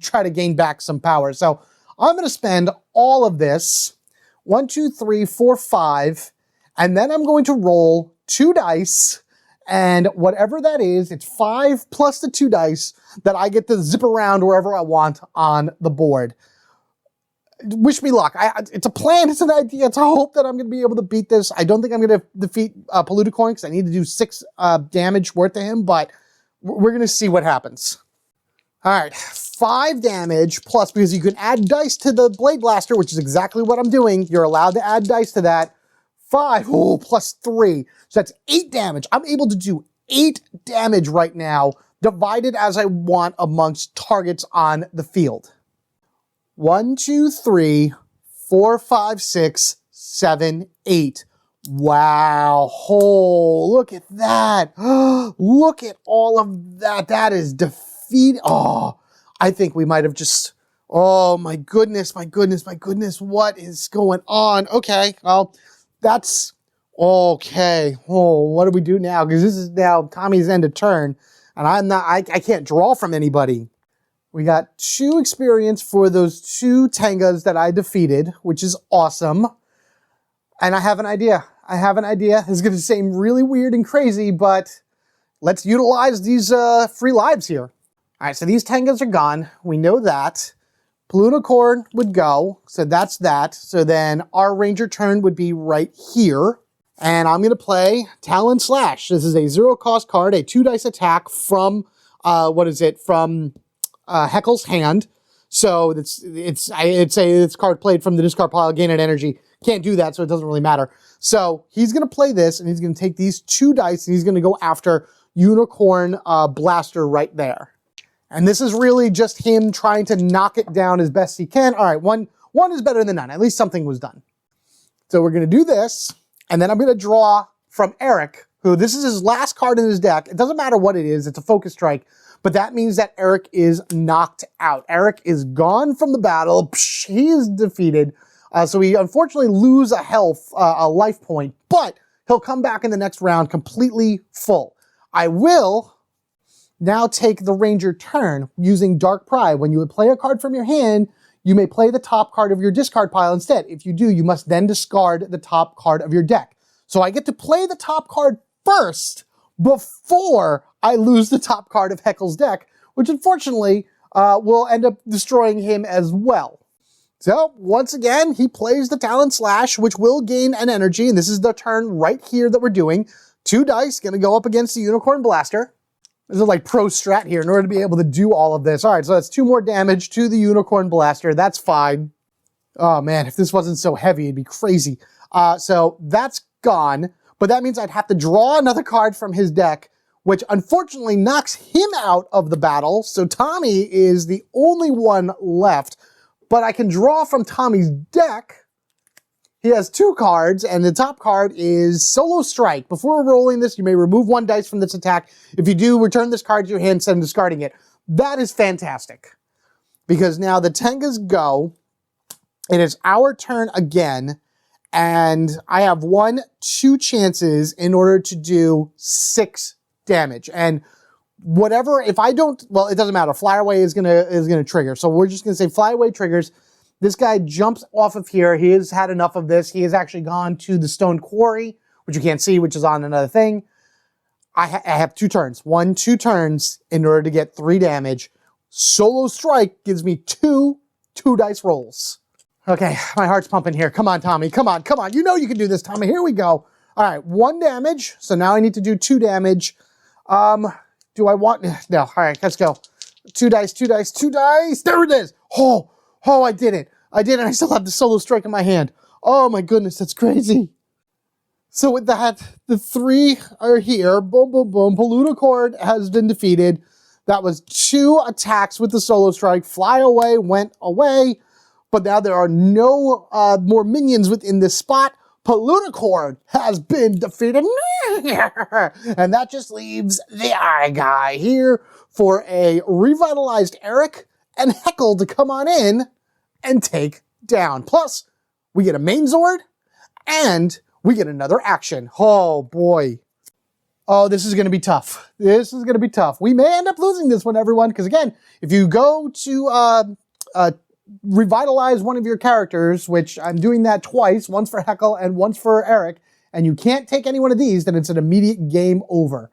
try to gain back some power. So I'm going to spend all of this, 1, 2, 3, 4, 5, and then I'm going to roll 2 dice, and whatever that is, it's 5 plus the 2 dice that I get to zip around wherever I want on the board. Wish me luck. It's a plan, it's an idea, it's a hope that I'm going to be able to beat this. I don't think I'm going to defeat Poluticorn because I need to do 6 damage worth to him, but we're going to see what happens. All right, 5 damage plus, because you can add dice to the Blade Blaster, which is exactly what I'm doing. You're allowed to add dice to that. 5, plus 3. So that's 8 damage. I'm able to do 8 damage right now, divided as I want amongst targets on the field. 1, 2, 3, 4, 5, 6, 7, 8. Wow. Oh, look at that. Look at all of that. That is defeat. Oh, I think we might have just... Oh, my goodness, my goodness, my goodness. What is going on? Okay, well... That's okay. Oh, what do we do now? Because this is now Tommy's end of turn, and I can't draw from anybody. We got 2 experience for those 2 Tengas that I defeated, which is awesome. And I have an idea. I have an idea. It's going to seem really weird and crazy, but let's utilize these free lives here. All right, so these Tengas are gone. We know that. Palunicorn would go, so that's that. So then our Ranger turn would be right here. And I'm going to play Talon Slash. This is a 0-cost card, a 2-dice attack from, from Heckle's hand. So it's card played from the discard pile, gain an energy. Can't do that, so it doesn't really matter. So he's going to play this, and he's going to take these 2 dice, and he's going to go after Unicorn Blaster right there. And this is really just him trying to knock it down as best he can. All right, one is better than none. At least something was done. So we're going to do this, and then I'm going to draw from Eric, who this is his last card in his deck. It doesn't matter what it is. It's a focus strike. But that means that Eric is knocked out. Eric is gone from the battle. He is defeated. So we unfortunately lose a life point, but he'll come back in the next round completely full. I will now take the Ranger turn using Dark Pride. When you would play a card from your hand, you may play the top card of your discard pile instead. If you do, you must then discard the top card of your deck. So I get to play the top card first before I lose the top card of Heckle's deck, which unfortunately will end up destroying him as well. So once again, he plays the Talon Slash, which will gain an energy, and this is the turn right here that we're doing. 2 dice, gonna go up against the Unicorn Blaster. This is like pro strat here in order to be able to do all of this. All right, so that's 2 more damage to the Unicorn Blaster. That's fine. Oh man, if this wasn't so heavy, it'd be crazy. So that's gone, but that means I'd have to draw another card from his deck, which unfortunately knocks him out of the battle. So Tommy is the only one left, but I can draw from Tommy's deck. He has 2 cards, and the top card is Solo Strike. Before rolling this, you may remove 1 dice from this attack. If you do, return this card to your hand instead of discarding it. That is fantastic, because now the Tengas go. It is our turn again, and I have 2 chances in order to do 6 damage. And whatever, if I don't, well, it doesn't matter. Fly Away is gonna trigger. So we're just gonna say Fly Away triggers. This guy jumps off of here. He has had enough of this. He has actually gone to the Stone Quarry, which you can't see, which is on another thing. I have 2 turns. 2 turns in order to get 3 damage. Solo Strike gives me 2 dice rolls. Okay, my heart's pumping here. Come on, Tommy. Come on, come on. You know you can do this, Tommy. Here we go. All right, 1 damage. So now I need to do 2 damage. Do I want... No, all right, let's go. 2 dice, 2 dice, 2 dice. There it is. Oh, I did it. I did it. I still have the Solo Strike in my hand. Oh my goodness, that's crazy. So with that, the 3 are here. Boom, boom, boom. Palunicorn has been defeated. That was 2 attacks with the Solo Strike. Fly Away went away. But now there are no more minions within this spot. Palunicorn has been defeated. And that just leaves the Eye Guy here for a revitalized Eric and Heckle to come on in and take down. Plus, we get a main Zord, and we get another action. Oh, boy. Oh, this is going to be tough. This is going to be tough. We may end up losing this one, everyone, because, again, if you go to revitalize one of your characters, which I'm doing that twice, once for Heckle and once for Eric, and you can't take any one of these, then it's an immediate game over.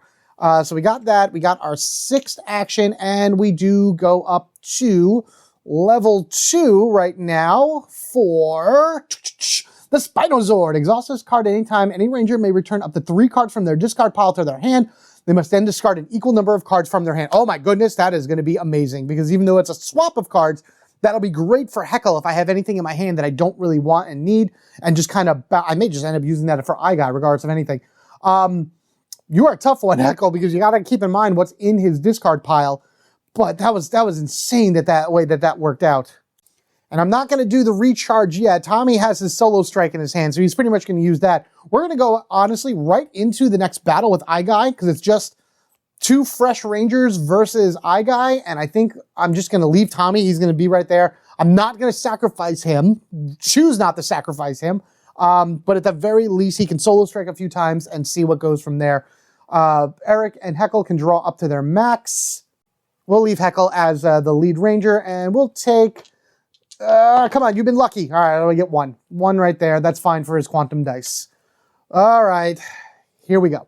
So we got that. We got our 6th action, and we do go up to level 2 right now for the Spinozord. Exhaust this card at any time. Any ranger may return up to 3 cards from their discard pile to their hand. They must then discard an equal number of cards from their hand. Oh my goodness, that is going to be amazing, because even though it's a swap of cards, that'll be great for Heckle if I have anything in my hand that I don't really want and need, and just kind of, I may just end up using that for Eye Guy, regardless of anything. You are a tough one, Heckle, because you got to keep in mind what's in his discard pile. But that was insane that way that worked out. And I'm not going to do the recharge yet. Tommy has his Solo Strike in his hand, so he's pretty much going to use that. We're going to go, honestly, right into the next battle with Eye Guy, because it's just 2 fresh Rangers versus Eye Guy, and I think I'm just going to leave Tommy. He's going to be right there. I'm not going to sacrifice him. Choose not to sacrifice him. But at the very least, he can Solo Strike a few times and see what goes from there. Eric and Heckle can draw up to their max. We'll leave Heckle as the lead Ranger, and we'll take... come on, you've been lucky. All right, I'll get 1. 1 right there. That's fine for his Quantum Dice. All right, here we go.